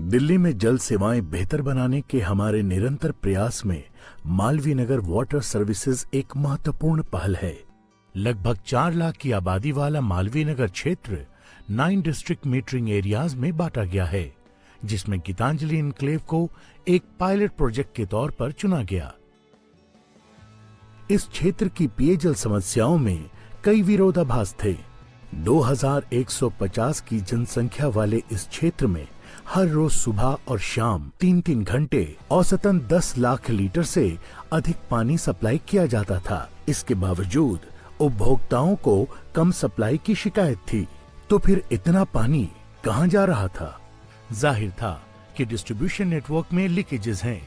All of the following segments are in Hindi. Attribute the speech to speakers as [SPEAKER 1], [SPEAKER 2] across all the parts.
[SPEAKER 1] दिल्ली में जल सेवाएं बेहतर बनाने के हमारे निरंतर प्रयास में मालवीय नगर वाटर सर्विसेज एक महत्वपूर्ण पहल है। लगभग 4 लाख की आबादी वाला मालवीय नगर क्षेत्र 9 डिस्ट्रिक्ट मीटरिंग एरियाज में बांटा गया है, जिसमें गीतांजलि इनक्लेव को एक पायलट प्रोजेक्ट के तौर पर चुना गया। इस क्षेत्र की पेयजल समस्याओं में कई विरोधाभास थे। 2150 की जनसंख्या वाले इस क्षेत्र में हर रोज सुबह और शाम 3-3 घंटे औसतन 10 लाख लीटर से अधिक पानी सप्लाई किया जाता था। इसके बावजूद उपभोक्ताओं को कम सप्लाई की शिकायत थी। तो फिर इतना पानी कहां जा रहा था? जाहिर था कि डिस्ट्रीब्यूशन नेटवर्क में लीकेजेस हैं,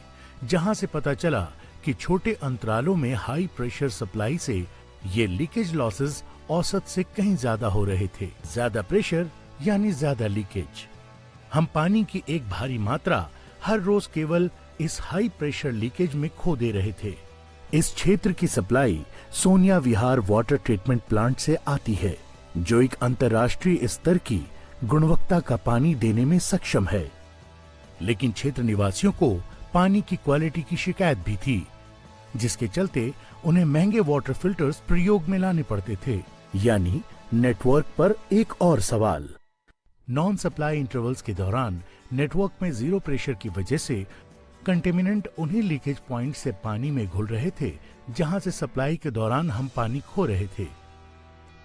[SPEAKER 1] जहां से पता चला कि छोटे अंतरालों में हाई प्रेशर सप्लाई से ये लीकेज लॉसेस औसत से कहीं ज्यादा हो रहे थे। ज्यादा प्रेशर यानी ज्यादा लीकेज। हम पानी की एक भारी मात्रा हर रोज केवल इस हाई प्रेशर लीकेज में खो दे रहे थे। इस क्षेत्र की सप्लाई सोनिया विहार वाटर ट्रीटमेंट प्लांट से आती है, जो एक अंतर्राष्ट्रीय स्तर की गुणवत्ता का पानी देने में सक्षम है। लेकिन क्षेत्र निवासियों को पानी की क्वालिटी की शिकायत भी थी, जिसके चलते उन्हें महंगे वाटर फिल्टर्स प्रयोग में लाने पड़ते थे। यानी नेटवर्क पर एक और सवाल। नॉन सप्लाई इंटरवल्स के दौरान नेटवर्क में जीरो प्रेशर की वजह से कंटेमिनेंट उन्हीं लीकेज पॉइंट से पानी में घुल रहे थे, जहां से सप्लाई के दौरान हम पानी खो रहे थे।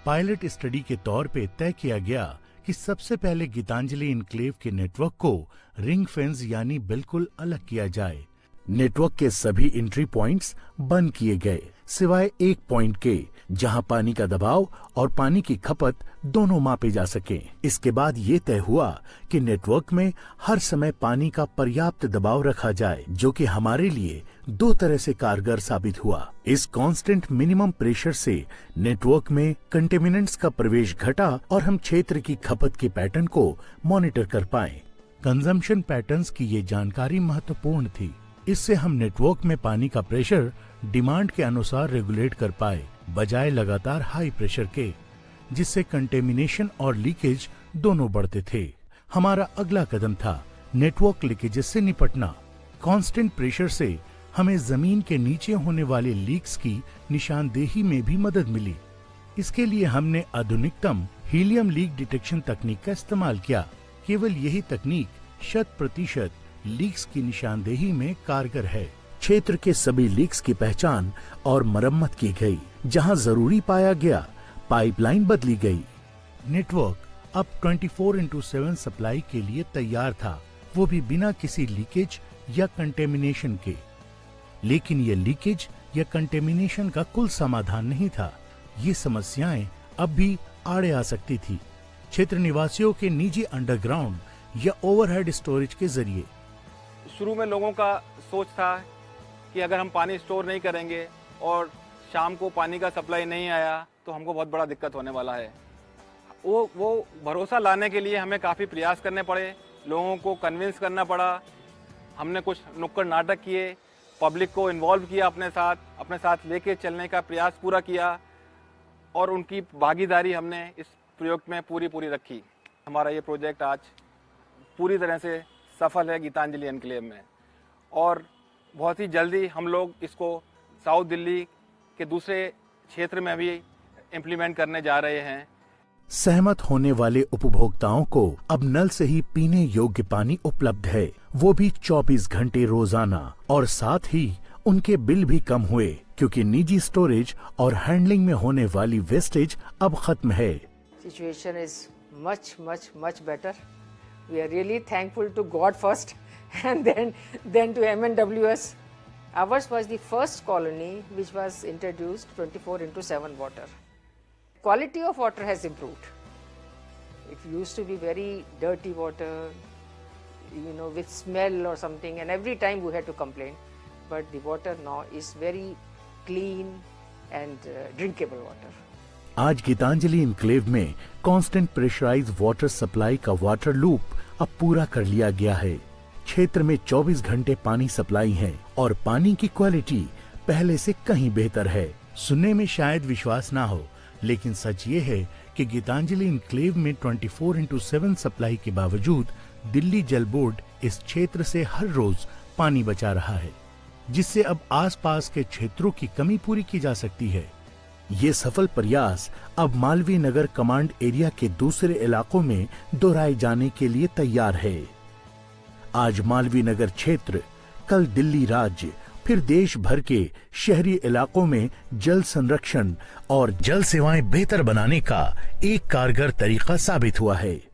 [SPEAKER 1] पायलट स्टडी के तौर पे तय किया गया कि सबसे पहले गीतांजलि इनक्लेव के नेटवर्क को रिंग फेंस यानी बिल्कुल अलग किया जाए। नेटवर्क के सभी एंट्री पॉइंट्स बंद किए गए, सिवाय एक पॉइंट के, जहां पानी का दबाव और पानी की खपत दोनों मापे जा सके। इसके बाद ये तय हुआ कि नेटवर्क में हर समय पानी का पर्याप्त दबाव रखा जाए, जो कि हमारे लिए 2 तरह से कारगर साबित हुआ। इस कांस्टेंट मिनिमम प्रेशर से नेटवर्क में कंटेमिनेंट्स का प्रवेश घटा और हम क्षेत्र की खपत के पैटर्न को मॉनिटर कर पाए। कंजम्पशन पैटर्न्स की ये जानकारी महत्वपूर्ण थी। इससे हम नेटवर्क में पानी का प्रेशर डिमांड के अनुसार रेगुलेट कर पाए, बजाय लगातार हाई प्रेशर के, जिससे कंटेमिनेशन और लीकेज दोनों बढ़ते थे। हमारा अगला कदम था नेटवर्क लीकेजेस से निपटना। कांस्टेंट प्रेशर से हमें जमीन के नीचे होने वाले लीक्स की निशानदेही में भी मदद मिली। इसके लिए हमने आधुनिकतम हीलियम लीक डिटेक्शन तकनीक का इस्तेमाल किया। केवल यही तकनीक 100% लीक्स की निशानदेही में कारगर है। क्षेत्र के सभी लीक्स की पहचान और मरम्मत की गई। जहां जरूरी पाया गया, पाइपलाइन बदली गई। नेटवर्क अब 24/7 सप्लाई के लिए तैयार था, वो भी बिना किसी लीकेज या कंटेमिनेशन के। लेकिन ये लीकेज या कंटेमिनेशन का कुल समाधान नहीं था। ये समस्याएं अब भी आड़े आ सकती थी। क्षेत्र निवासियों के निजी अंडरग्राउंड या ओवरहेड स्टोरेज के जरिए।
[SPEAKER 2] शुरू में लोगों का सोच था कि अगर हम पानी स्टोर नहीं करेंगे और शाम को पानी का सप्लाई नहीं आया तो हमको बहुत बड़ा दिक्कत होने वाला है। वो भरोसा लाने के लिए हमें काफ़ी प्रयास करने पड़े, लोगों को कन्विंस करना पड़ा। हमने कुछ नुक्कड़ नाटक किए, पब्लिक को इन्वॉल्व किया, अपने साथ लेके चलने का प्रयास पूरा किया और उनकी भागीदारी हमने इस प्रयोग में पूरी रखी। हमारा ये प्रोजेक्ट आज पूरी तरह से सफल है गीतांजलि एनक्लेव में, और बहुत ही जल्दी हम लोग इसको साउथ दिल्ली के दूसरे क्षेत्र में भी इम्प्लीमेंट करने जा रहे हैं।
[SPEAKER 1] सहमत होने वाले उपभोक्ताओं को अब नल से ही पीने योग्य पानी उपलब्ध है, वो भी 24 घंटे रोजाना। और साथ ही उनके बिल भी कम हुए, क्योंकि निजी स्टोरेज और हैंडलिंग में होने वाली वेस्टेज अब खत्म है।
[SPEAKER 3] Situation is much better. We are really thankful to God first and then to MNWS. Ours was the first colony which was introduced 24/7 water. Quality of water has improved. It used to be very dirty water, with smell or something, and every time we had to complain. But the water now is very clean and drinkable water.
[SPEAKER 1] आज गीतांजलि इनक्लेव में कांस्टेंट प्रेशराइज्ड वाटर सप्लाई का वाटर लूप अब पूरा कर लिया गया है। क्षेत्र में 24 घंटे पानी सप्लाई है और पानी की क्वालिटी पहले से कहीं बेहतर है। सुनने में शायद विश्वास ना हो, लेकिन सच ये है कि गीतांजलि इनक्लेव में 24/7 सप्लाई के बावजूद दिल्ली जल बोर्ड इस क्षेत्र से हर रोज पानी बचा रहा है, जिससे अब आसपास के क्षेत्रों की कमी पूरी की जा सकती है। ये सफल प्रयास अब मालवीय नगर कमांड एरिया के दूसरे इलाकों में दोहराए जाने के लिए तैयार है। आज मालवीय नगर क्षेत्र, कल दिल्ली राज्य, फिर देश भर के शहरी इलाकों में जल संरक्षण और जल सेवाएं बेहतर बनाने का एक कारगर तरीका साबित हुआ है।